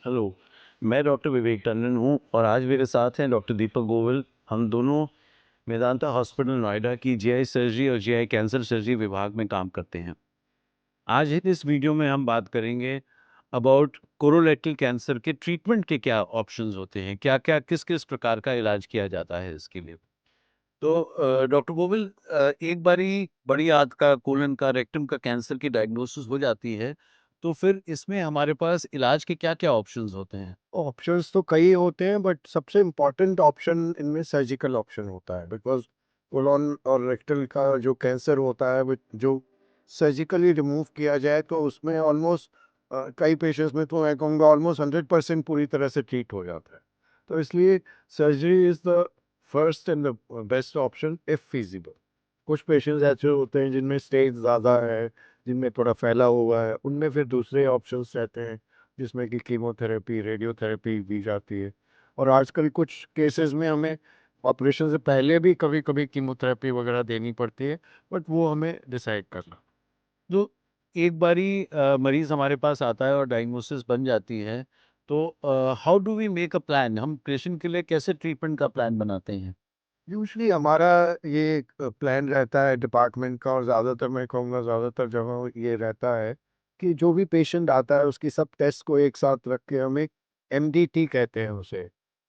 Hello, मैं doctor विवेक टंडन हूँ और आज मेरे साथ हैं डॉक्टर दीपक गोविल। हम दोनों मेदांता हॉस्पिटल नोएडा की जीआई सर्जरी और जीआई कैंसर सर्जरी विभाग में काम करते हैं। आज इस वीडियो में हम बात करेंगे अबाउट कोलोरेक्टल कैंसर के ट्रीटमेंट के क्या ऑप्शंस होते हैं, क्या-क्या किस-किस प्रकार का इलाज किया जाता है इसके लिए। तो डॉक्टर गोविल, एक बारी बड़ी आंत का, कोलन का, रेक्टम का कैंसर की डायग्नोसिस हो जाती है, तो फिर इसमें हमारे पास इलाज के क्या-क्या ऑप्शंस होते हैं? ऑप्शंस तो कई होते हैं बट सबसे इम्पोर्टेंट ऑप्शन इनमें सर्जिकल ऑप्शन होता है बिकॉज कोलोन और रेक्टल का जो कैंसर होता है वो जो सर्जिकली रिमूव किया जाए तो उसमें ऑलमोस्ट कई पेशेंट्स में तो मैं कहूँगा ऑलमोस्ट 100% पूरी तरह से ट्रीट हो जाता है। तो इसलिए surgery is the first and the best option if feasible. कुछ पेशेंट्स ऐसे होते हैं जिनमें स्टेज ज़्यादा है, जिनमें थोड़ा फैला हुआ है, उनमें फिर दूसरे ऑप्शंस रहते हैं जिसमें कि कीमोथेरेपी, रेडियोथेरेपी दी जाती है। और आजकल कुछ केसेस में हमें ऑपरेशन से पहले भी कभी-कभी कीमोथेरेपी वगैरह देनी पड़ती है, बट वो हमें डिसाइड करना। तो एक बारी मरीज़ हमारे पास आता है और डायग्नोसिस बन जाती है, तो how do we make a plan? हम पेशेंट के लिए कैसे ट्रीटमेंट का प्लान बनाते हैं? यूजुअली हमारा ये प्लान रहता है डिपार्टमेंट का और ज़्यादातर मैं कहूँगा ज़्यादातर जगहों ये रहता है कि जो भी पेशेंट आता है उसकी सब टेस्ट को एक साथ रख के हम एक एमडीटी कहते हैं उसे।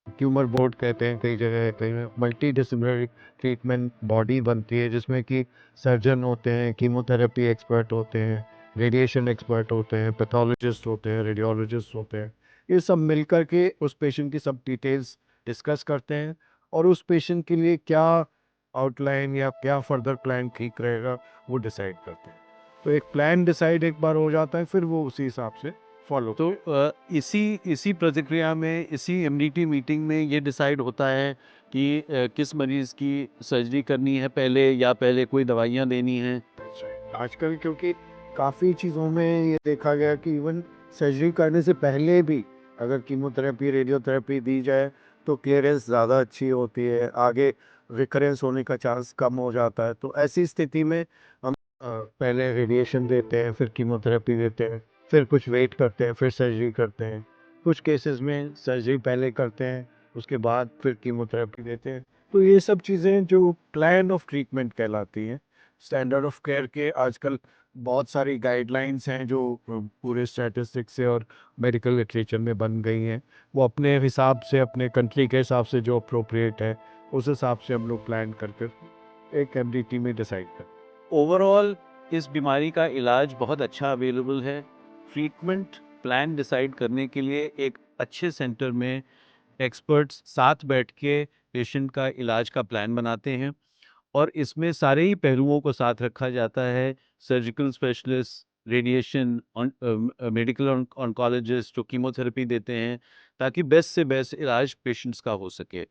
ट्यूमर बोर्ड कहते हैं कई जगह, कहीं मल्टी डिसिप्लिनरी ट्रीटमेंट बॉडी बनती है जिसमें कि सर्जन होते हैं, कीमोथेरेपी एक्सपर्ट होते हैं, रेडिएशन एक्सपर्ट होते हैं, पैथोलॉजिस्ट होते हैं, रेडियोलॉजिस्ट होते हैं। ये सब मिलकर के उस पेशेंट की सब डिटेल्स डिस्कस करते हैं और उस पेशेंट के लिए क्या आउटलाइन या क्या फर्दर प्लान ठीक रहेगा वो डिसाइड करते हैं। तो एक प्लान डिसाइड एक बार हो जाता है फिर वो उसी हिसाब से फॉलो। तो इसी इसी प्रतिक्रिया में, इसी एमडीटी मीटिंग में ये डिसाइड होता है कि किस मरीज़ की सर्जरी करनी है पहले या पहले कोई दवाइयाँ देनी हैं? आजकल क्योंकि काफ़ी चीज़ों में ये देखा गया कि इवन सर्जरी करने से पहले भी अगर कीमोथेरेपी, रेडियोथेरेपी दी जाए तो क्लियरेंस ज़्यादा अच्छी होती है, आगे रिकरेंस होने का चांस कम हो जाता है। तो ऐसी स्थिति में हम पहले रेडिएशन देते हैं, फिर कीमोथेरेपी देते हैं, फिर कुछ वेट करते हैं, फिर सर्जरी करते हैं। कुछ केसेस में सर्जरी पहले करते हैं, उसके बाद फिर कीमोथेरेपी देते हैं। तो ये सब चीज़ें जो प्लान ऑफ ट्रीटमेंट कहलाती हैं। स्टैंडर्ड ऑफ केयर के आजकल बहुत सारी गाइडलाइंस हैं जो पूरे स्टैटिस्टिक्स से और मेडिकल लिटरेचर में बन गई हैं। वो अपने हिसाब से, अपने कंट्री के हिसाब से जो अप्रोप्रिएट है, उस हिसाब से हम लोग प्लान कर कर एक एमडीटी में डिसाइड करते हैं। ओवरऑल इस बीमारी का इलाज बहुत अच्छा अवेलेबल है। ट्रीटमेंट प्लान डिसाइड करने के लिए एक अच्छे सेंटर में एक्सपर्ट्स साथ बैठ के पेशेंट का इलाज का प्लान बनाते हैं और इसमें सारे ही पहलुओं को साथ रखा जाता है। Surgical specialist, radiation, medical oncologist जो कीमोथेरेपी देते हैं, ताकि बेस्ट से बेस्ट इलाज पेशेंट्स का हो सके।